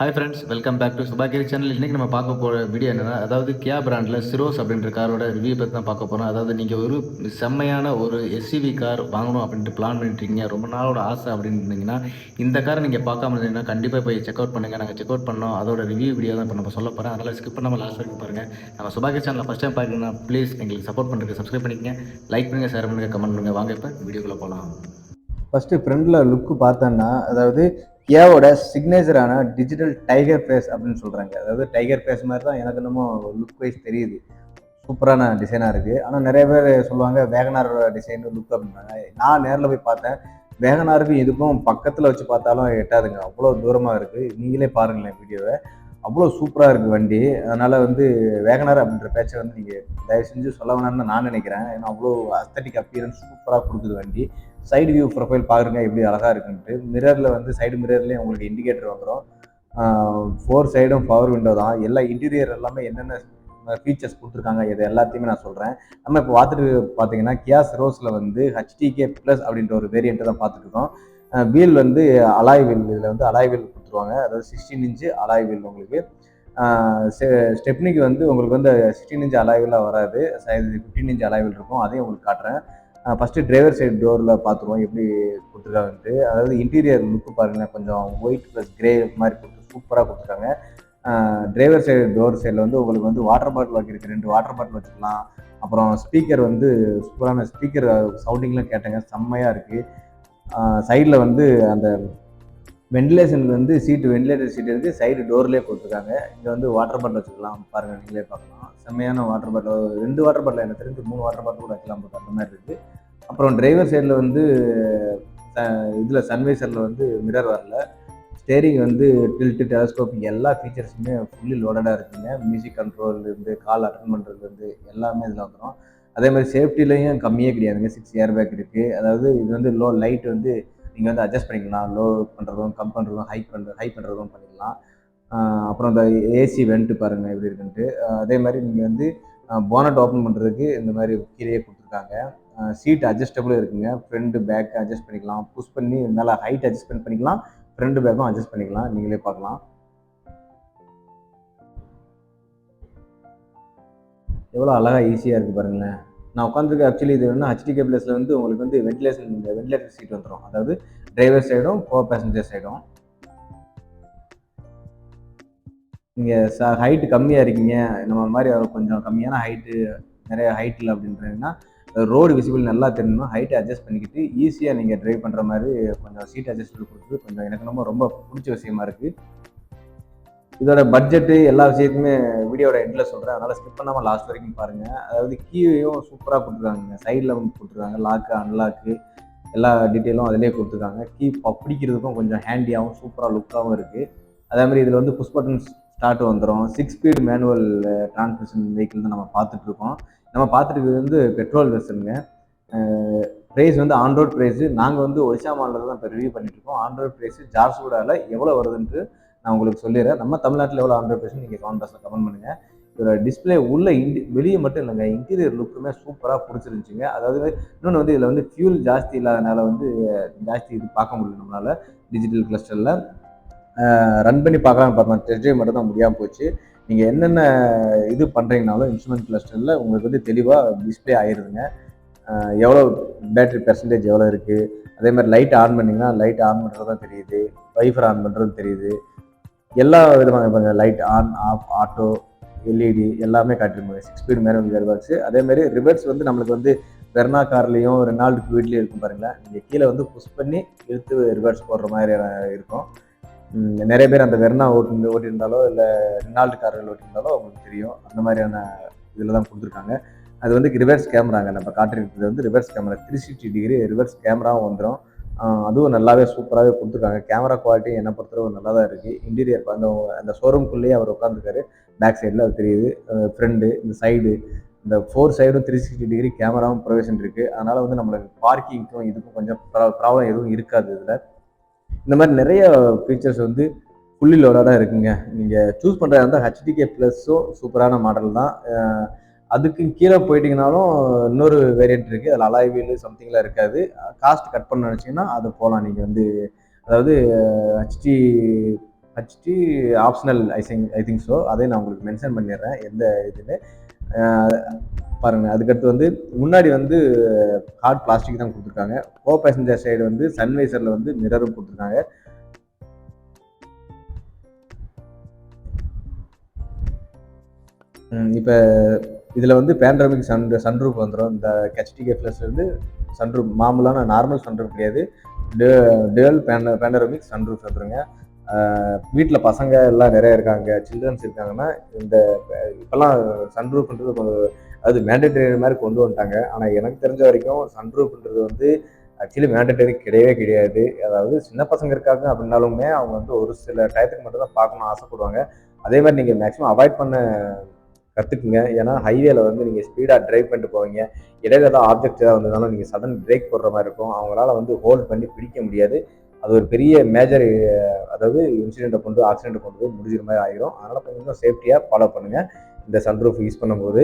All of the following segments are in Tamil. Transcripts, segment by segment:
Hi friends, welcome back to Subagiri channel. இன்றைக்கி நம்ம பார்க்க போகிற வீடியோ என்னென்னா, அதாவது கியா பிராண்டில் சிரோஸ் அப்படின்ற காரோட ரிவ்யூ பற்றி தான் பார்க்க போகிறோம். அதாவது நீங்கள் ஒரு செம்மையான ஒரு எஸ்யூவி கார் வாங்கணும் அப்படின்ட்டு பிளான் பண்ணிட்டுருக்கீங்க, ரொம்ப நாளோட ஆசை அப்படின்னு இருந்தீங்கன்னா, இந்த காரை நீங்கள் பார்க்காம இருந்தீங்கன்னா கண்டிப்பாக போய் செக் அவுட் பண்ணுங்கள். நாங்கள் செக் அவுட் பண்ணோம், அதோட ரிவ்யூ வீடியோ தான் இப்போ நம்ம சொல்ல போகிறேன். அதனால் ஸ்கிப் பண்ணாமல் லாஸ்ட் வரைக்கும் பாருங்கள். நம்ம சுபாகிரி சேனலில் ஃபஸ்ட் டைம் பார்க்குறீங்கன்னா ப்ளீஸ் எங்களுக்கு சப்போர்ட் பண்ணுறதுக்கு சப்ஸ்கிரைப் பண்ணிக்கங்க, லைக் பண்ணுங்கள், ஷேர் பண்ணுங்கள், கமெண்ட் பண்ணுங்கள். வாங்க இப்போ வீடியோக்குள்ளே போகலாம். ஃபஸ்ட்டு ஃப்ரண்டில் லுக்கு பார்த்தோன்னா, அதாவது கியாவோட சிக்னேச்சரான டிஜிட்டல் டைகர் ஃபேஸ் அப்படின்னு சொல்கிறாங்க. அதாவது டைகர் ஃபேஸ் மாதிரி தான் எனக்கு என்னமோ லுக் வைஸ் தெரியுது. சூப்பரான டிசைனாக இருக்குது. ஆனால் நிறைய பேர் சொல்லுவாங்க வேகனாரோட டிசைன் லுக் அப்படின்னாங்க. நான் நேரில் போய் பார்த்தேன், வேகனாருக்கும் இதுக்கும் பக்கத்தில் வச்சு பார்த்தாலும் எட்டாதுங்க, அவ்வளோ தூரமாக இருக்குது. நீங்களே பாருங்களேன் வீடியோவை, அவ்வளோ சூப்பராக இருக்குது வண்டி. அதனால் வேகனார் அப்படின்ற பேச்சை நீங்கள் தயவு செஞ்சு சொல்ல வேணாம்னு நான் நினைக்கிறேன். ஏன்னா அவ்வளோ அஸ்தட்டிக் அப்பியரன்ஸ் சூப்பராக கொடுக்குது வண்டி. சைடு வியூ ப்ரொஃபைல் பாருங்க எப்படி அழகாக இருக்குன்ட்டு. மிரரில் சைடு மிரர்லேயும் உங்களுக்கு இண்டிகேட்டர் வந்துடும். 4 சைடும் பவர் விண்டோ தான். எல்லா இன்டீரியர் எல்லாமே என்னென்ன ஃபீச்சர்ஸ் கொடுத்துருக்காங்க இது எல்லாத்தையுமே நான் சொல்கிறேன். நம்ம இப்போ பார்த்துட்டு பார்த்தீங்கன்னா கியா சிரோஸில் ஹெச்டிகே ப்ளஸ் அப்படின்ற ஒரு வேரியண்ட்டை தான் பார்த்துருக்கோம். வீல் அலாய் வீல், இதில் அலாய் வீல் கொடுத்துருவாங்க. அதாவது 16 இன்ச்சு அலாய் வீல் உங்களுக்கு. ஸ்டெப்னிக்கு உங்களுக்கு 16 இன்ச் அலாய் வீலாக வராது, 15 இன்ச் அலாய் வீல் இருக்கும். அதையும் உங்களுக்கு காட்டுறேன். ஃபஸ்ட்டு டிரைவர் சைடு டோரில் பார்த்துருவோம் எப்படி கொடுத்துருக்காங்கன்ட்டு. அதாவது இன்டீரியர் லுக்கு பாருங்கள், கொஞ்சம் ஒயிட் ப்ளஸ் கிரே மாதிரி கொடுத்து சூப்பராக கொடுத்துருக்காங்க. டிரைவர் சைடு டோர் சைடில் உங்களுக்கு வாட்டர் பாட்டில் வைக்கிறதுக்கு 2 வாட்டர் பாட்டில் வச்சுக்கலாம். அப்புறம் ஸ்பீக்கர் சூப்பரான ஸ்பீக்கர் சவுண்டிங்லாம் கேட்டேங்க, செம்மையாக இருக்குது. சைடில் அந்த வென்டிலேஷன் சீட்டு வென்டிலேட்டர் சீட் இருக்குது, சைடு டோர்லேயே கொடுத்துருக்காங்க. இங்கே வாட்டர் பாட்டில் வச்சுக்கலாம், பாருங்கள் நீங்களே பார்க்கலாம். செம்மையான வாட்டர் பாட்டில், 2 வாட்டர் பாட்டில் எனக்கு தெரிஞ்சு 3 வாட்டர் பாட்டில் கூட வைக்கலாம் போட்டு அந்த மாதிரி இருக்குது. அப்புறம் டிரைவர் சைடில் இதில் சன்வைசரில் மிரர் வரல. ஸ்டேரிங் டில்ட்டு டெலஸ்கோப் எல்லா ஃபீச்சர்ஸுமே ஃபுல்லி லோடடாக இருக்குங்க. மியூசிக் கண்ட்ரோல்லேருந்து கால் அட்டன் பண்ணுறதுலேருந்து எல்லாமே இதில் வந்துடும். அதே மாதிரி சேஃப்டிலையும் கம்மியே கிடையாதுங்க. 6 ஏர் பேக் இருக்குது. அதாவது இது லோ லைட் நீங்கள் அட்ஜஸ்ட் பண்ணிக்கலாம், லோ பண்ணுறதும் கம் பண்ணுறதும் ஹை பண்ணுறதும் பண்ணிக்கலாம். அப்புறம் இந்த ஏசி வெண்ட்டு பாருங்கள் எப்படி இருக்குன்ட்டு. அதே மாதிரி நீங்கள் போனட் ஓப்பன் பண்ணுறதுக்கு இந்த மாதிரி கீழே கொடுத்துருக்காங்க. சீட் அட்ஜஸ்டபுளும் இருக்குங்க. ஃப்ரண்ட் பேக் அட்ஜஸ்ட் பண்ணிக்கலாம், புஷ் பண்ணி மேலே ஹைட் அட்ஜஸ்ட்மெண்ட் பண்ணிக்கலாம், ஃப்ரண்ட் பேக்கும் அட்ஜஸ்ட் பண்ணிக்கலாம். நீங்களே பார்க்கலாம் எவ்வளோ அழகாக ஈஸியாக இருக்குது பாருங்களேன். நான் உட்காந்துருக்கு ஆக்சுவலி இது ஹெச்டிகே ப்ளஸில் உங்களுக்கு வென்டிலேட்டர் சீட் வந்துடும். அதாவது டிரைவர் சைடும் கோ பேசஞ்சர் சைடும். நீங்கள் ஹைட்டு கம்மியாக இருக்கீங்க, நம்ம மாதிரி கொஞ்சம் கம்மியான ஹைட்டு, நிறைய ஹைட் இல்லை அப்படின்றீங்கன்னா ரோடு விசிபிள் நல்லா தெரியணும், ஹைட்டை அட்ஜஸ்ட் பண்ணிக்கிட்டு ஈஸியாக நீங்கள் ட்ரைவ் பண்ணுற மாதிரி கொஞ்சம் சீட் அட்ஜஸ்ட் கொடுத்து கொஞ்சம் எனக்கு ரொம்ப பிடிச்ச விஷயமா இருக்குது. இதோட பட்ஜெட்டு எல்லா விஷயத்துமே வீடியோட எண்டில் சொல்கிறேன், அதனால் ஸ்கிப் பண்ணாமல் லாஸ்ட் வரைக்கும் பாருங்கள். அதாவது கீயும் சூப்பராக கொடுத்துருக்காங்க, சைடில் கொடுத்துருக்காங்க, லாக்கு அன்லாக்கு எல்லா டீட்டெயிலும் அதிலே கொடுத்துருக்காங்க. கீ பிடிக்கிறதுக்கும் கொஞ்சம் ஹேண்டியாகவும் சூப்பராக லுக்காகவும் இருக்குது. அதே மாதிரி இதில் புஷ் பட்டன் ஸ்டார்ட் வந்துடும். 6 ஸ்பீட் மேனுவல் டிரான்ஸ்மிஷன் வெஹிக்கிள் தான் நம்ம பார்த்துட்ருக்கோம். நம்ம பார்த்துட்டு பெட்ரோல் வெர்ஷனுங்க. ப்ரைஸ் ஆன்ரோட் ப்ரைஸு நாங்கள் ஒரிசா மாடலில் தான் இப்போ ரிவ்யூ பண்ணிட்டுருக்கோம். ஆன்ரோட் ப்ரைஸு ஜார்சுகுடாவில் எவ்வளோ வருதுன்ட்டு நான் உங்களுக்கு சொல்லிடுறேன். நம்ம தமிழ்நாட்டில் எவ்வளோ ஆன்ரோட் ப்ரைஸ் நீங்கள் கமெண்ட் பாக்ஸில் கமெண்ட் பண்ணுங்கள். இதோட டிஸ்பிளே உள்ள வெளியே மட்டும் இல்லைங்க, இன்டீரியர் லுக்குமே சூப்பராக பிடிச்சிருந்துச்சிங்க. அதாவது இன்னொன்று இதில் ஃபியூல் ஜாஸ்தி இல்லாதனால ஜாஸ்தி இது பார்க்க முடியல நம்மளால். டிஜிட்டல் கிளஸ்டரில் ரன் பண்ணி பார்க்கலாம்னு பார்த்தோம், டெஸ்ட் ட்ரைவ் மட்டும் தான் முடியாமல் போச்சு. நீங்கள் என்னென்ன இது பண்ணுறீங்கனாலும் இன்ஸ்ட்ருமெண்ட் கிளஸ்டரில் உங்களுக்கு தெளிவாக டிஸ்பிளே ஆயிடுதுங்க. எவ்வளோ பேட்டரி பெர்சன்டேஜ் எவ்வளோ இருக்குது, அதே மாதிரி லைட் ஆன் பண்ணிங்கன்னா லைட் ஆன் பண்ணுறதும் தெரியுது, வைஃபர் ஆன் பண்ணுறதும் தெரியுது. எல்லா விதமாக இருப்பாங்க, light on off auto LED எல்லாமே காட்டிருப்பாங்க. 6 ஸ்பீட் மேனுவல் கியர் பாக்ஸு. அதேமாதிரி ரிவர்ஸ் நம்மளுக்கு வெர்னா கார்லேயும் ரெனால்டு குவிட்லேயும் இருக்கும் பாருங்களேன். நீங்கள் கீழே புஷ் பண்ணி இழுத்து ரிவர்ஸ் போடுற மாதிரி இருக்கும். நிறைய பேர் அந்த வெர்னா ஓட்டியிருந்தாலோ இல்லை ரெனால்டு கார்கள் ஓட்டியிருந்தாலோ அவங்களுக்கு தெரியும். அந்த மாதிரியான இதில் தான் கொடுத்துருக்காங்க. அது ரிவர்ஸ் கேமராங்க, நம்ம காட்டிருக்கிறது ரிவர்ஸ் கேமரா, 360 டிகிரி ரிவர்ஸ் கேமராவும் வந்துடும். அதுவும் நல்லாவே சூப்பராகவே கொடுத்துருக்காங்க. கேமரா குவாலிட்டி என்னை பொறுத்தவரை நல்லா தான் இருக்குது. இன்டீரியர் அந்த ஷோரூம்குள்ளேயே அவர் உட்காந்துருக்காரு. பேக் சைடில் அது தெரியுது. ஃப்ரண்ட்டு இந்த சைடு இந்த 4 சைடும் 360 டிகிரி கேமராவும் ப்ரொவிஷன் இருக்குது. அதனால் நம்மளுக்கு பார்க்கிங்க்கும் இதுக்கும் கொஞ்சம் ப்ராப்ளம் எதுவும் இருக்காது. இதில் இந்த மாதிரி நிறைய ஃபீச்சர்ஸ் ஃபுல்லி லோடாக இருக்குங்க. நீங்கள் சூஸ் பண்ணுறது ஹெச்டிகே ப்ளஸும் சூப்பரான மாடல் தான். அதுக்கு கீழே போயிட்டீங்கனாலும் இன்னொரு வேரியன்ட் இருக்குது, அதில் அலாய் வீல் சம்திங்லாம் இருக்காது. காஸ்ட் கட் பண்ண நினச்சிங்கன்னா அது போகலாம். நீங்கள் அதாவது HD HD optional I think so. அதையும் நான் உங்களுக்கு மென்ஷன் பண்ணிடுறேன் எந்த இதுன்னு. பாருங்க. அதுக்கடுத்து வந்து முன்னாடி வந்து ஹார்ட் பிளாஸ்டிக் தான் கொடுத்துருக்காங்க. கோ பேசஞ்சர் சைடு வந்து சன்வைசரில் வந்து மிரரும் கொடுத்துருக்காங்க. இப்போ இதில் வந்து பேண்ட்ரமிக் சன்ரூப் வந்துடும். இந்த ஹெச்டிகே ப்ளஸ் வந்து சன்ரூப் மாமூலான நார்மல் சன்ரூப் கிடையாது, டுவல் பேண்டரமிக் சன்ரூப் வந்துருங்க. வீட்டில் பசங்க எல்லாம் நிறைய இருக்காங்க, சில்ட்ரன்ஸ் இருக்காங்கன்னா இந்த இப்போல்லாம் சன்ரூப்ன்றது கொஞ்சம் அது மேண்டேட்டரி மாதிரி கொண்டு வந்துட்டாங்க. ஆனால் எனக்கு தெரிஞ்ச வரைக்கும் சன்ரூப்ன்றது வந்து ஆக்சுவலி மேண்டேட்டரி கிடையவே கிடையாது. அதாவது சின்ன பசங்க இருக்காங்க அப்படின்னாலுமே அவங்க வந்து ஒரு சில டயத்துக்கு மட்டும் தான் பார்க்கணும்னு ஆசைப்படுவாங்க. அதே மாதிரி நீங்கள் மேக்ஸிமம் அவாய்ட் பண்ண கற்றுக்குங்க. ஏன்னா ஹைவேல வந்து நீங்கள் ஸ்பீடாக ட்ரைவ் பண்ணிட்டு போவீங்க. இடையில ஏதாவது ஆப்ஜெக்ட் ஏதாவது வந்ததுனாலும் நீங்கள் சடன் பிரேக் போடுற மாதிரி இருக்கும். அவங்களால வந்து ஹோல்ட் பண்ணி பிடிக்க முடியாது. அது ஒரு பெரிய மேஜர், அதாவது இன்சிடென்ட்டை ஆக்சிடென்ட்டை கொண்டு போய் முடிகிற மாதிரி ஆகிரும். அதனால் கொஞ்சம் சேஃப்டியாக ஃபாலோ பண்ணுங்கள் இந்த சன்ரூஃப் யூஸ் பண்ணும்போது.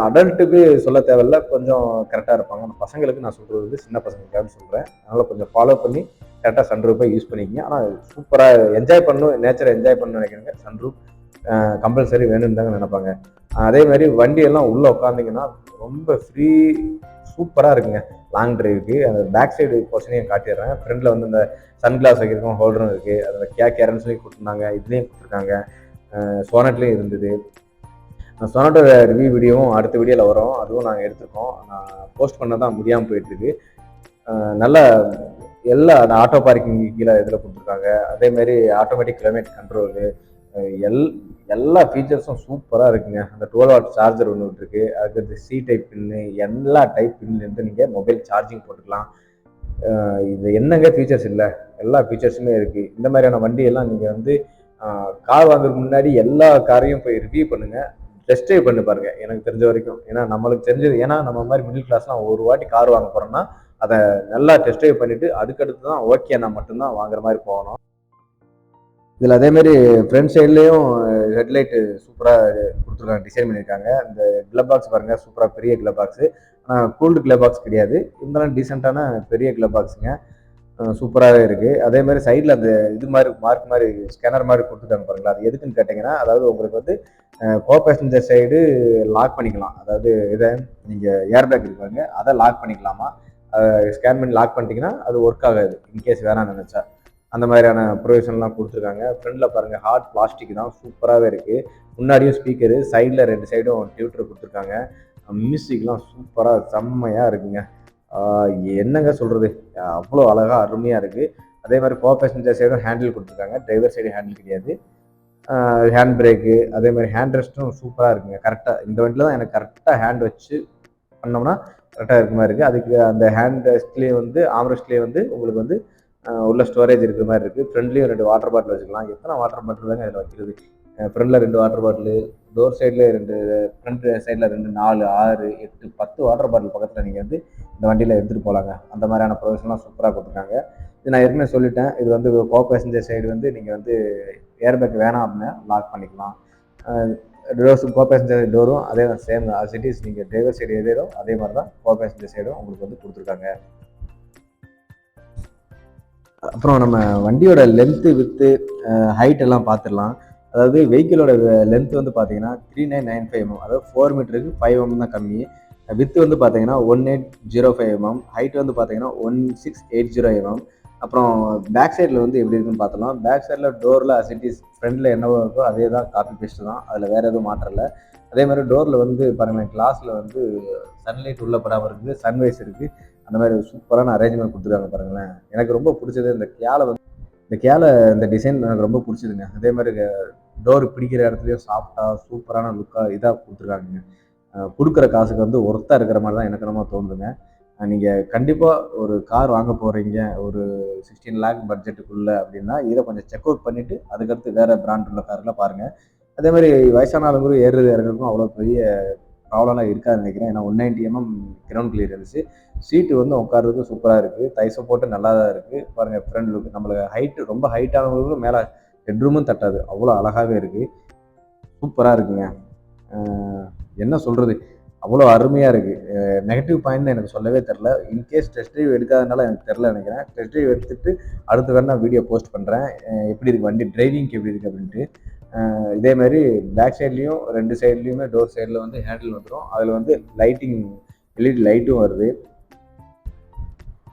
அடல்ட்டுக்கு சொல்ல தேவையில்ல, கொஞ்சம் கரெக்டாக இருப்பாங்க. ஆனால் பசங்களுக்கு நான் சொல்கிறது வந்து சின்ன பசங்களுக்காக சொல்கிறேன். அதனால் கொஞ்சம் ஃபாலோ பண்ணி கரெக்டாக சன்ரூஃபை யூஸ் பண்ணிக்கிங்க. ஆனால் சூப்பராக என்ஜாய் பண்ணணும், நேச்சரை என்ஜாய் பண்ணணும்னு நினைக்கிறேங்க. சன்ரூஃப் கம்பல்சரி வேணும்னு தாங்க நினைப்பாங்க. அதே மாதிரி வண்டியெல்லாம் உள்ளே உட்காந்திங்கன்னா ரொம்ப ஃப்ரீ, சூப்பராக இருக்குங்க லாங் டிரைவுக்கு. அந்த பேக் சைடு போர்ஷனையும் காட்டிடுறேன். ஃப்ரண்டில் வந்து இந்த சன்கிளாஸ் வைக்கிறதுக்கும் ஹோல்டரும் இருக்குது. அதில் கேரன்னு சொல்லி கொடுத்துருந்தாங்க, இதுலேயும் கொடுத்துருக்காங்க. சோனட்லேயும் இருந்தது. சோனட்டோட ரிவ்யூ வீடியோவும் அடுத்த வீடியோவில் வரும், அதுவும் நாங்கள் எடுத்துருக்கோம். நான் போஸ்ட் பண்ண தான் முடியாமல் போயிட்டுருக்கு. நல்ல எல்லா அந்த ஆட்டோ பார்க்கிங் கீழே இதில் கொடுத்துருக்காங்க. அதேமாரி ஆட்டோமேட்டிக் கிளைமேட் கண்ட்ரோலு, எல்லா ஃபீச்சர்ஸும் சூப்பராக இருக்குங்க. அந்த 12 வாட் சார்ஜர் ஒன்று விட்டுருக்கு. அதுக்கு சி டைப் பின்னு, எல்லா டைப் பின்லேருந்து நீங்கள் மொபைல் சார்ஜிங் போட்டுக்கலாம். இது என்னங்க ஃபீச்சர்ஸ் இல்லை, எல்லா ஃபீச்சர்ஸுமே இருக்குது. இந்த மாதிரியான வண்டியெல்லாம் நீங்கள் வந்து கார் வாங்குறதுக்கு முன்னாடி எல்லா காரையும் போய் ரிவ்யூ பண்ணுங்கள், டெஸ்ட் ட்ரைவ் பண்ணி பாருங்க. எனக்கு தெரிஞ்ச வரைக்கும், ஏன்னா நம்மளுக்கு தெரிஞ்சது, ஏன்னா நம்ம மாதிரி மிடில் கிளாஸ்லாம் ஒரு வாட்டி கார் வாங்க போகிறோம்னா அதை நல்லா டெஸ்ட் ட்ரைவ் பண்ணிவிட்டு அதுக்கடுத்து தான் ஓகேனா மட்டும்தான் வாங்குற மாதிரி போகணும். இதில் அதேமாரி ஃப்ரண்ட் சைட்லேயும் ஹெட்லைட்டு சூப்பராக கொடுத்துருக்காங்க, டிசைன் பண்ணியிருக்காங்க. இந்த க்ளப் பாக்ஸ் பாருங்கள், சூப்பராக பெரிய க்ளப் பாக்ஸு. ஆனால் கூல்டு க்ளப் பாக்ஸ் கிடையாது, இருந்தாலும் டீசெண்டான பெரிய க்ளப் பாக்ஸுங்க. சூப்பராகவே இருக்குது. அதேமாதிரி சைடில் அந்த இது மாதிரி மார்க் மாதிரி ஸ்கேனர் மாதிரி கொடுத்துட்டாங்க பாருங்களா. அது எதுக்குன்னு கேட்டிங்கன்னா, அதாவது உங்களுக்கு வந்து கோ பேசஞ்சர் சைடு லாக் பண்ணிக்கலாம். அதாவது இதை நீங்கள் ஏர்பேக் இருக்காங்க, அதை லாக் பண்ணிக்கலாமா, ஸ்கேன் பண்ணி லாக் பண்ணிட்டீங்கன்னா அது ஒர்க் ஆகாது இன்கேஸ் வேணாம்னு நினச்சா. அந்த மாதிரியான ப்ரொவிஷன்லாம் கொடுத்துருக்காங்க. ஃப்ரண்டில் பாருங்கள், ஹார்ட் பிளாஸ்டிக் தான், சூப்பராகவே இருக்குது. முன்னாடியும் ஸ்பீக்கரு, சைடில் 2 சைடும் டியூட்டர் கொடுத்துருக்காங்க. மியூசிக்லாம் சூப்பராக செம்மையாக இருக்குங்க. என்னங்க சொல்கிறது, அவ்வளோ அழகாக அருமையாக இருக்குது. அதே மாதிரி கோ பேசஞ்சர் சைடும் ஹேண்டில் கொடுத்துருக்காங்க, டிரைவர் சைடு ஹேண்டில் கிடையாது. ஹேண்ட் பிரேக்கு, அதே மாதிரி ஹேண்ட் ரெஸ்ட்டும் சூப்பராக இருக்குங்க. கரெக்டாக இந்த வண்டியில் தான் எனக்கு கரெக்டாக ஹேண்ட் வச்சு பண்ணோம்னா கரெக்டாக இருக்க மாதிரி இருக்குது. அதுக்கு அந்த ஹேண்ட் ரெஸ்ட்லேயே வந்து ஆம்ரெஸ்ட்லேயே வந்து உங்களுக்கு வந்து உள்ள ஸ்டோரேஜ் இருக்கிற மாதிரி இருக்குது. ஃப்ரண்ட்லேயும் 2 வாட்டர் பாட்டில் வச்சுக்கலாம். எத்தனை வாட்டர் பாட்டில் தாங்க இதில் வைக்கிறது. ஃப்ரண்டில் 2 வாட்டர் பாட்டிலு, டோர் சைடில் 2, ஃப்ரண்ட் சைடில் 2, 4, 6, 8, 10 வாட்டர் பாட்டில் பக்கத்தில் நீங்கள் வந்து இந்த வண்டியில் எடுத்துகிட்டு போகலாங்க. அந்த மாதிரியான ப்ரொவிஷன்லாம் சூப்பராக கொடுத்துருக்காங்க. இது நான் ஏற்கனவே சொல்லிட்டேன், இது வந்து கோ பேசஞ்சர் சைடு வந்து நீங்கள் வந்து ஏர்பேக் வேணாம் அப்படின்னா லாக் பண்ணிக்கலாம். டோர்ஸ் கோ பேசஞ்சர் டோரும் அதே தான், சேம் சிட்டிஸ். நீங்கள் டிரைவர் சைடு எதோ அதே மாதிரி தான் கோ பேசஞ்சர் சைடும் உங்களுக்கு வந்து கொடுத்துருக்காங்க. அப்புறம் நம்ம வண்டியோட லென்த்து, வித்து, ஹைட் எல்லாம் பார்த்துடலாம். அதாவது வெஹிக்கிளோட லென்த் வந்து பார்த்தீங்கன்னா 3995 mm, அதாவது 4 மீட்டருக்கு 5 mm தான் கம்மி. வித்து வந்து பார்த்தீங்கன்னா 1805 mm, ஹைட் வந்து பார்த்தீங்கன்னா 1680 mm. அப்புறம் பேக் சைடில் வந்து எப்படி இருக்குன்னு பார்த்தலாம். பேக் சைடில் டோரில் அசிட்டிஸ் ஃப்ரண்டில் என்னவோ இருக்கோ அதே தான், காப்பி பேஸ்ட்டு தான், அதில் வேறு எதுவும் மாற்றம் இல்லை. அதே மாதிரி டோரில் வந்து பாருங்களேன், கிளாஸில் வந்து சன்லைட் உள்ள படாமல் இருக்குது, சன்வைஸ் இருக்குது. அந்த மாதிரி சூப்பரான அரேஞ்ச்மெண்ட் கொடுத்துருக்காங்க பாருங்களேன். எனக்கு ரொம்ப பிடிச்சது இந்த கேலை இந்த டிசைன் எனக்கு ரொம்ப பிடிச்சதுங்க. அதே மாதிரி டோர் பிடிக்கிற இடத்துலையும் சாஃப்டாக சூப்பரான லுக்காக இதாக கொடுத்துருக்காங்க. கொடுக்குற காசுக்கு வந்து ஒர்த்தாக இருக்கிற மாதிரி தான் எனக்கு என்னமோ தோணுதுங்க. நீங்கள் கண்டிப்பாக ஒரு கார் வாங்க போகிறீங்க ஒரு 16 lakh பட்ஜெட்டுக்குள்ளே அப்படின்னா இதை கொஞ்சம் செக் அவுட் பண்ணிவிட்டு அதுக்கடுத்து வேறு பிராண்ட் உள்ள காரில் பாருங்கள். அதே மாதிரி வயசானாலும் ஏறுறது இறங்குறதுக்கும் அவ்வளோ பெரிய ப்ராப்ளம்லாம் இருக்காதுன்னு நினைக்கிறேன். ஏன்னா 190 mm கிரவுண்ட் கிளியரன்ஸு, சீட்டு வந்து உட்கார்றதுக்கு சூப்பராக இருக்குது, தை சப்போர்ட்டு நல்லா தான் இருக்குது. பாருங்கள் ஃப்ரண்ட் லுக், நம்மளுக்கு ஹைட்டு ரொம்ப ஹைட்டானவங்களுக்கும் மேலே ஹெட்ரூமும் தட்டாது, அவ்வளோ அழகாகவே இருக்குது, சூப்பராக இருக்குங்க. என்ன சொல்கிறது, அவ்வளோ அருமையாக இருக்குது. நெகட்டிவ் பாயிண்ட்னு எனக்கு சொல்லவே தெரில. இன்கேஸ் டெஸ்ட் ட்ரைவ் எடுக்காதனால எனக்கு தெரில நினைக்கிறேன். டெஸ்ட் ட்ரைவ் எடுத்துட்டு அடுத்த வேறு நான் வீடியோ போஸ்ட் பண்ணுறேன். எப்படி இருக்குது வண்டி டிரைவிங்க்கு எப்படி இருக்குது அப்படின்ட்டு. இதேமாரி பேக் சைட்லேயும் 2 சைட்லேயுமே டோர் சைடில் வந்து ஹேண்டில் வந்துடும். அதில் வந்து லைட்டிங் எல்இடி லைட்டும் வருது.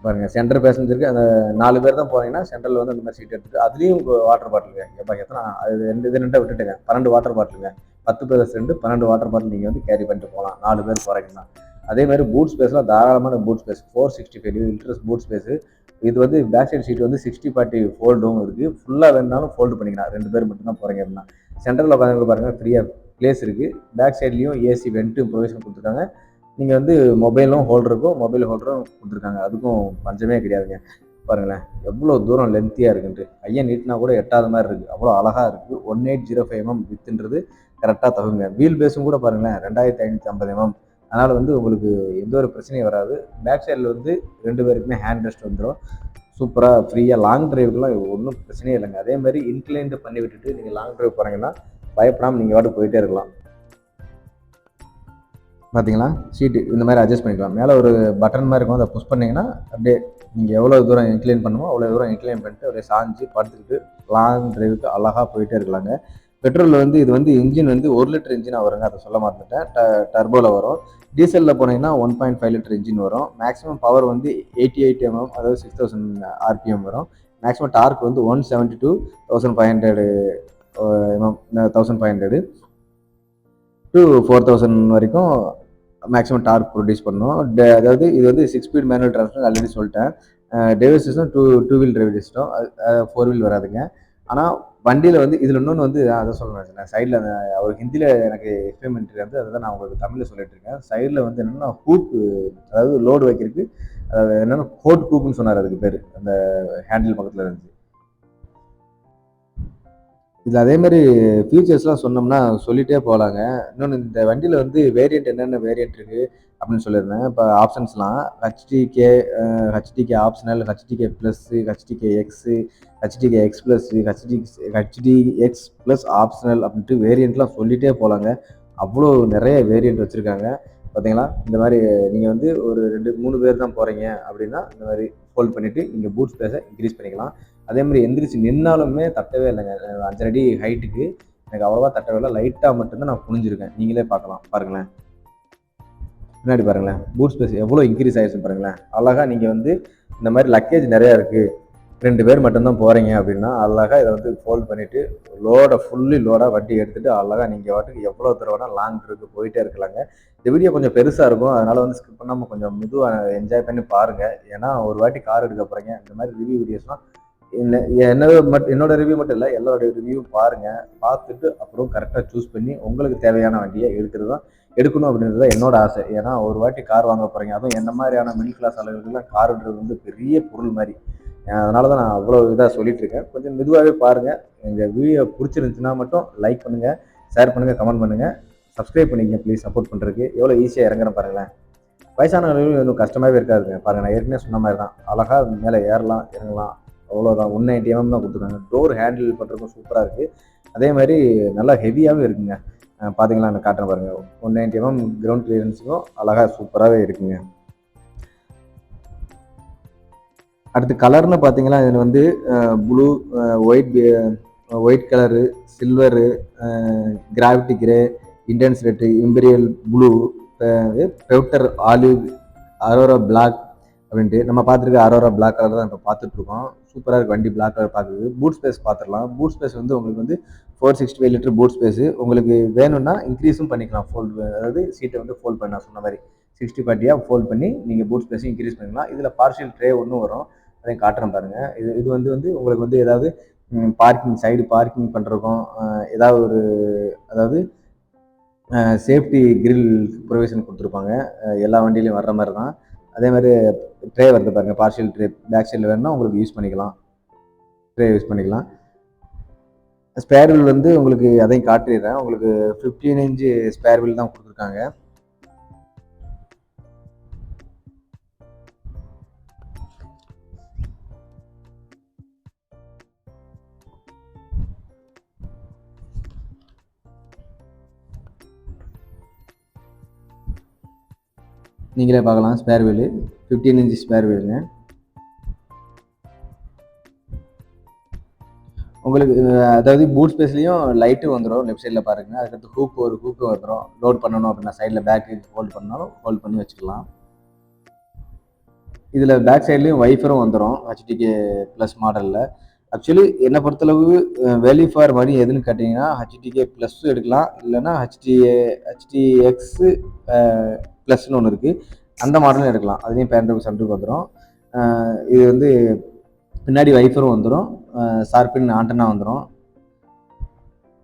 பாருங்கள் சென்டர் பேசஞ்சருக்கு அந்த 4 பேர் தான் போனீங்கன்னா சென்டரில் வந்து அந்த மாதிரி சீட் எடுத்துட்டு அதுலேயும் வாட்டர் பாட்டிலுங்க. எப்போ எத்தனை அது 2 விட்டுட்டுங்க 12 வாட்டர் பாட்டிலுங்க. 10 பேர் 2 12 வாட்டர் பாட்டில் நீங்கள் வந்து கேரி பண்ணிட்டு போகலாம் 4 பேர் போகிறீங்கன்னா. அதே மாதிரி பூட் ஸ்பேஸ்லாம் தாராளமான boot space 465 litres boot space. இது வந்து பேக் சைடு சீட் வந்து 60/40 ஃபோல்டும் இருக்குது. ஃபுல்லாக வேணுனாலும் ஃபோல்டு பண்ணிக்கலாம் 2 பேர் மட்டும் தான் போகிறீங்க அப்படின்னா. சென்டரில் உட்காந்து பாருங்கள் ஃப்ரீயாக பிளேஸ் இருக்குது. பேக் சைட்லேயும் ஏசி வெண்ட்டு ப்ரொவிஷன் கொடுத்துருக்காங்க. நீங்கள் வந்து மொபைலும் ஹோல்டருக்கும் மொபைல் ஹோல்டரும் கொடுத்துருக்காங்க. அதுக்கும் பஞ்சமே கிடையாதுங்க. பாருங்களேன் எவ்வளோ தூரம் லென்த்தியாக இருக்குன்ட்டு. கையை நீட்டினா கூட எட்டாத மாதிரி இருக்குது. அவ்வளோ அழகாக இருக்குது. 1805 mm வித்துன்றது கரெக்டாக தகுங்க. வீல் பேஸும் கூட பாருங்களேன் 2550 mm. அதனால் வந்து உங்களுக்கு எந்த ஒரு பிரச்சனையும் வராது. பேக் சைடில் வந்து 2 பேருக்குமே ஹேண்ட் ரெஸ்ட் வந்துடும். சூப்பராக ஃப்ரீயாக லாங் டிரைவுக்குலாம் ஒன்றும் பிரச்சனையே இல்லைங்க. அதே மாதிரி இன்க்ளைன்டு பண்ணி விட்டுட்டு நீங்கள் லாங் டிரைவ் போகிறீங்கன்னா பயப்படாமல் நீங்கள் வாட்டு போயிட்டே இருக்கலாம். பார்த்தீங்களா சீட்டு இந்த மாதிரி அட்ஜஸ்ட் பண்ணிக்கலாம். மேலே ஒரு பட்டன் மாதிரி இருக்கும். அதை புஷ் பண்ணிங்கன்னா அப்படியே நீங்கள் எவ்வளோ தூரம் இன்க்ளைன் பண்ணுமோ அவ்வளோ தூரம் இன்க்ளைன் பண்ணிட்டு அப்படியே சாஞ்சு படுத்துக்கிட்டு லாங் டிரைவுக்கு அழகாக போயிட்டே இருக்கலாங்க. பெட்ரோலில் வந்து இது வந்து இன்ஜின் வந்து 1 லிட்டர் இன்ஜினாக வருங்க. அதை சொல்ல மாட்டேன். டர்போவில் வரும். டீசலில் போனீங்கன்னா 1.5 லிட்டர் இன்ஜின் வரும். மேக்ஸிமம் பவர் வந்து 88 mm அதாவது 6000 RPM வரும். மேக்ஸிமம் டார்க் வந்து 172,500 mm 1500 to 4000 வரைக்கும் மேக்ஸிமம் டார்க் ப்ரொடியூஸ் பண்ணும். அதாவது இது வந்து 6 ஸ்பீட் மேனுவல் டிரான்ஸ்மிஷன் ஆல்ரெடி சொல்லிட்டேன். Driver system two wheel driver system. 4 wheel வராதுங்க. ஆனால் வண்டியில் வந்து இதில் இன்னொன்று வந்து அதை சொல்லணும். நான் சைடில் அவர் ஹிந்தியில் எனக்கு எக்ஸ்பிளைன் வந்து அதை தான் நான் உங்களுக்கு தமிழில் சொல்லிட்டு இருக்கேன். சைடில் வந்து என்னென்னா ஹூக், அதாவது லோடு வைக்கிறதுக்கு என்னென்னா ஹோட் ஹூக்குன்னு சொன்னார். அதுக்கு பேர் அந்த ஹேண்டில் பக்கத்தில் இருந்துச்சு. இதில் அதே மாதிரி ஃபியூச்சர்ஸ்லாம் சொன்னோம்னா சொல்லிகிட்டே போகலாங்க. இன்னொன்று இந்த வண்டியில் வந்து வேரியண்ட் என்னென்ன வேரியண்ட் இருக்குது அப்படின்னு சொல்லியிருந்தேன். இப்போ ஆப்ஷன்ஸ்லாம் HTK, HTK optional, HTK plus, HTK X, HTK X plus, HTX plus optional அப்படின்ட்டு வேரியண்ட்லாம் சொல்லிகிட்டே போகலாங்க. அவ்வளோ நிறைய வேரியண்ட் வச்சுருக்காங்க. பார்த்தீங்களா இந்த மாதிரி நீங்கள் வந்து ஒரு 2-3 பேர் தான் போகிறீங்க அப்படின்னா இந்த மாதிரி ஃபோல்ட் பண்ணிவிட்டு நீங்கள் பூட் ஸ்பேஸை இன்க்ரீஸ் பண்ணிக்கலாம். அதே மாதிரி எந்திரிச்சு நின்னாலுமே தட்டவே இல்லைங்க. 5 அடி ஹைட்டுக்கு எனக்கு அவ்வளோவா தட்டவே இல்லை. லைட்டாக மட்டும்தான் நான் குனிஞ்சிருக்கேன். நீங்களே பார்க்கலாம். பாருங்களேன் பின்னாடி பாருங்களேன் பூட் ஸ்பேஸ் எவ்வளோ இன்க்ரீஸ் ஆகிடுச்சு பாருங்களேன். அழகாக நீங்கள் வந்து இந்த மாதிரி லக்கேஜ் நிறையா இருக்குது 2 பேர் மட்டும்தான் போகிறீங்க அப்படின்னா அழகாக இதை வந்து ஃபோல்ட் பண்ணிவிட்டு ஃபுல்லி லோடாக வண்டி எடுத்துகிட்டு அழகாக நீங்கள் வாட்டுக்கு எவ்வளோ தூரம்னா லாங் ட்ரிப்பு போயிட்டே இருக்கலாங்க. இந்த வீடியோ கொஞ்சம் பெருசாக இருக்கும். அதனால் வந்து ஸ்கிப் பண்ணாமல் கொஞ்சம் மெதுவாக என்ஜாய் பண்ணி பாருங்கள். ஏன்னா ஒரு வாட்டி கார் எடுக்க போகிறீங்க. இந்த மாதிரி ரிவ்யூ வீடியோஸ்லாம் என்னோட ரிவ்யூ மட்டும் இல்லை, எல்லாரோட ரிவ்யூவும் பாருங்கள். பார்த்துட்டு அப்புறம் கரெக்டாக சூஸ் பண்ணி உங்களுக்கு தேவையான வண்டியை எடுக்கணும் அப்படின்றது தான் என்னோட ஆசை. ஏன்னா ஒரு வாட்டி கார் வாங்க போகிறீங்க, அதுவும் என்ன மாதிரியான மிடில் கிளாஸ் ஆளுகளுக்குலாம் காருன்றது வந்து பெரிய பொருள் மாதிரி. அதனால தான் நான் அவ்வளோ இதாக சொல்லிட்டு இருக்கேன். கொஞ்சம் மெதுவாகவே பாருங்கள். எங்கள் வீடியோ பிடிச்சிருந்துச்சுன்னா மட்டும் லைக் பண்ணுங்கள், ஷேர் பண்ணுங்கள், கமெண்ட் பண்ணுங்கள், சப்ஸ்கிரைப் பண்ணிக்கங்க ப்ளீஸ். சப்போர்ட் பண்ணுறதுக்கு எவ்வளோ ஈஸியாக இறங்குறேன் பாருங்களேன். வயசானவர்களும் இன்னும் கஷ்டமாகவே இருக்காதுங்க. பாருங்கள் நான் ஏற்கனவே சொன்ன மாதிரி தான் அழகாக மேலே ஏறலாம் இறங்கலாம். அவ்வளோதான் 190 mm தான் கொடுத்துருக்காங்க. டோர் ஹேண்டில் பண்ணுறதுக்கும் சூப்பராக இருக்குது. அதே மாதிரி நல்லா ஹெவியாகவே இருக்குங்க. பார்த்தீங்களா நான் காட்டுறேன் பாருங்கள். 190 mm கிரவுண்ட் கிளியரன்ஸுக்கும் அழகாக சூப்பராகவே இருக்குங்க. அடுத்து கலர்னு பார்த்தீங்கன்னா இதில் வந்து blue, white colour, silver, gravity grey, intense red, imperial blue, pewter olive, aurora black அப்படின்ட்டு நம்ம பார்த்துருக்க அரோரா பிளாக் கலர் தான் இப்போ பார்த்துட்ருக்கோம். சூப்பராக இருக்குது வண்டி பிளாக் கலர் பார்க்குறது. பூட் ஸ்பேஸ் பார்த்துடலாம். பூட் ஸ்பேஸ் வந்து உங்களுக்கு வந்து 465 லிட்டர் பூட் ஸ்பேஸு. உங்களுக்கு வேணும்னா இன்க்ரீஸும் பண்ணிக்கலாம். அதாவது சீட்டை வந்து ஃபோல்ட் பண்ண நான் சொன்ன மாதிரி 60/40 ஃபோல்ட் பண்ணி நீங்கள் பூட் ஸ்பேஸையும் இன்க்ரீஸ் பண்ணிக்கலாம். இதில் பார்ஷியல் ட்ரே ஒன்றும் வரும். அதையும் காட்டுறேன் பாருங்கள். இது வந்து உங்களுக்கு வந்து ஏதாவது சைடு பார்க்கிங் பண்ணுறக்கும் ஏதாவது ஒரு அதாவது சேஃப்டி கிரில் ப்ரொவிஷன் கொடுத்துருப்பாங்க. எல்லா வண்டியிலையும் வர்ற மாதிரி தான். அதே மாதிரி ட்ரே வருது பாருங்கள். பார்ஷியல் ட்ரே பேக் சைடில் வேணும்னா உங்களுக்கு யூஸ் பண்ணிக்கலாம். ட்ரே யூஸ் பண்ணிக்கலாம். ஸ்பேர் வீல் வந்து உங்களுக்கு அதையும் காட்டிடுறேன். உங்களுக்கு 15 inch ஸ்பேர் வீல் தான் கொடுத்துருக்காங்க. நீங்களே பார்க்கலாம். ஸ்பேர் வீலு 15 இன்ச் ஸ்பேர் வீலுங்க. உங்களுக்கு அதாவது பூட் ஸ்பேஸ்லேயும் லைட்டும் வந்துடும். லெஃப்ட் சைடில் பாருங்கள். அதுக்கடுத்து ஒரு ஹூக்கு வந்துடும். லோட் பண்ணணும் அப்படின்னா சைடில் பேக்கு ஹோல்ட் பண்ணாலும் ஹோல்ட் பண்ணி வச்சுக்கலாம். இதில் பேக் சைட்லேயும் வைஃபரும் வந்துடும் ஹெச்டிகே ப்ளஸ் மாடலில். ஆக்சுவலி என்னை பொறுத்தளவு வேல்யூ ஃபார் மணி எதுன்னு கேட்டிங்கன்னா ஹெச்டிகே ப்ளஸ் எடுக்கலாம், இல்லைன்னா ஹெச்டிஎக்ஸு ப்ளஸ்ன்னு ஒன்று இருக்குது, அந்த மாடலும் எடுக்கலாம். அதுலேயும் பேண்ட்ரூப் சன்ரூப் வந்துடும். இது வந்து பின்னாடி வைஃபரும் வந்துடும், ஷார்பின் ஆண்டனா வந்துடும்.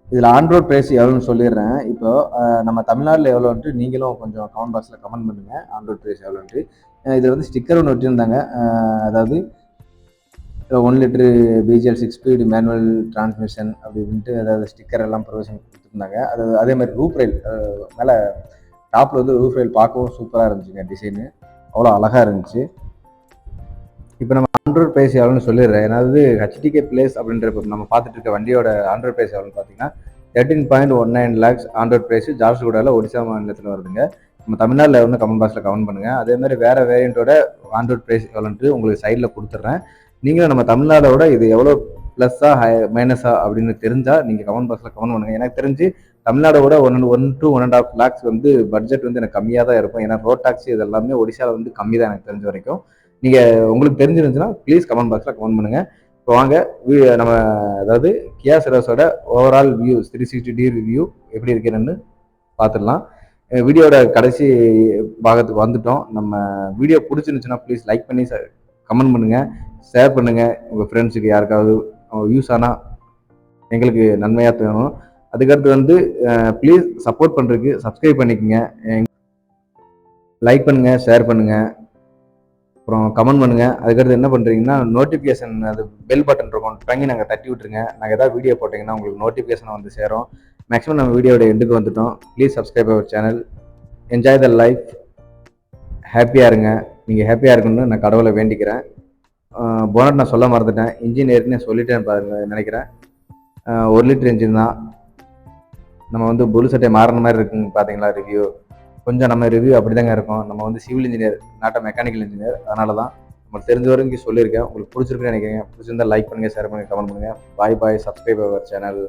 இதில் ஆன்ரோட் ப்ரைஸ் எவ்வளோன்னு சொல்லிடுறேன். இப்போ நம்ம தமிழ்நாட்டில் எவ்வளோன்ட்டு நீங்களும் கொஞ்சம் கமெண்ட் பாக்ஸில் கமெண்ட் பண்ணுங்கள். ஆன்ரோட் ப்ரைஸ் எவ்வளோன்ட்டு. இதில் வந்து ஸ்டிக்கர் ஒன்று ஒட்டியிருந்தாங்க. அதாவது 1 litre BGL 6 speed manual transmission அப்படின்ட்டு அதாவது ஸ்டிக்கர் எல்லாம் ப்ரொவிஷன் கொடுத்துருந்தாங்க. அதே மாதிரி ரூப் ரயில் மேலே டாப்பில் வந்து ரூப் ரயில் பார்க்கவும் சூப்பராக இருந்துச்சுங்க. டிசைனு அவ்வளோ அழகாக இருந்துச்சு. இப்போ நம்ம ஆண்ட்ராய்ட் ப்ரைஸ் எவ்வளோன்னு சொல்லிடுறேன். அதாவது ஹெச்டிகே ப்ளஸ் அப்படின்ற நம்ம பார்த்துட்டு இருக்க வண்டியோட ஆண்ட்ராய்ட் ப்ரைஸ் எவ்வளோன்னு பார்த்தீங்கன்னா 13.19 lakhs ஆண்ட்ராய்ட் ப்ரைஸ். ஜார்சுகுடாவில் ஒடிசா மாநிலத்தில் வருதுங்க. நம்ம தமிழ்நாட்டில் வந்து கமெண்ட் பாக்ஸில் கமெண்ட் பண்ணுங்கள். அதே மாதிரி வேறு வேரியண்ட்டோட ஆண்ட்ராய்ட் ப்ரைஸ் எவ்வளோன்ட்டு உங்களுக்கு சைடில் கொடுத்துட்றேன். நீங்களும் நம்ம தமிழ்நாடோட இது எவ்வளோ ப்ளஸ்ஸா மைனஸா அப்படின்னு தெரிஞ்சால் நீங்கள் கமெண்ட் பாக்ஸில் கமெண்ட் பண்ணுங்கள். எனக்கு தெரிஞ்சு தமிழ்நாடோட 1 to 1.5 lakhs வந்து பட்ஜெட் வந்து எனக்கு கம்மியாக தான் இருக்கும். ஏன்னா ரோட் டாக்ஸி இது எல்லாமே ஒடிசாவில் வந்து கம்மி தான் எனக்கு தெரிஞ்ச வரைக்கும். நீங்கள் உங்களுக்கு தெரிஞ்சிருந்துச்சுன்னா ப்ளீஸ் கமெண்ட் பாக்ஸில் கமெண்ட் பண்ணுங்கள். இப்போ வாங்க நம்ம அதாவது கியா செரோஸோட ஓவரால் வியூ 360 ரிவ்யூ எப்படி இருக்குன்னு பார்த்துடலாம். வீடியோட கடைசி பாகத்துக்கு வந்துட்டோம். நம்ம வீடியோ பிடிச்சிருந்துச்சுன்னா ப்ளீஸ் லைக் பண்ணி கமெண்ட் பண்ணுங்கள், ஷேர் பண்ணுங்கள். உங்கள் ஃப்ரெண்ட்ஸுக்கு யாருக்காவது யூஸ் ஆனால் எங்களுக்கு நன்மையாக தோணும். அதுக்கடுத்து வந்து ப்ளீஸ் சப்போர்ட் பண்ணுறதுக்கு சப்ஸ்கிரைப் பண்ணிக்கோங்க, லைக் பண்ணுங்கள், ஷேர் பண்ணுங்கள், அப்புறம் கமெண்ட் பண்ணுங்கள். அதுக்கடுத்து என்ன பண்ணுறீங்கன்னா நோட்டிஃபிகேஷன் அது பெல் பட்டன் இருக்கும், வாங்கி நாங்கள் தட்டி விட்டுருங்க. நாங்கள் எதாவது வீடியோ போட்டிங்கன்னா உங்களுக்கு நோட்டிஃபிகேஷன் வந்து சேரும். மேக்ஸிமம் நம்ம வீடியோட எண்டுக்கு வந்துட்டோம். Please subscribe our channel. Enjoy the life. ஹாப்பியாக இருங்க. நீங்கள் ஹாப்பியாக இருக்கணும்னு நான் கடவுளை வேண்டிக்கிறேன். போனட் நான் சொல்ல மறந்துட்டேன். இன்ஜின் ஏற்கனவே சொல்லிட்டேன் பாருங்க நினைக்கிறேன். 1 லிட்டர் இன்ஜின் தான். நம்ம வந்து புல் சட்டை மாறின மாதிரி இருக்குங்க பார்த்தீங்களா ரிவ்யூ. கொஞ்சம் நம்ம ரிவ்யூ அப்படி தாங்க இருக்கும். நம்ம வந்து civil engineer, not mechanical engineer. அதனால தான் உங்களுக்கு தெரிஞ்ச வரைக்கும் சொல்லியிருக்கேன். உங்களுக்கு பிடிச்சிருக்குன்னு நினைக்கிறேன். பிடிச்சிருந்தா லைக் பண்ணுங்கள், ஷேர் பண்ணுங்கள், கமெண்ட் பண்ணுங்கள். Bye bye. Subscribe our channel.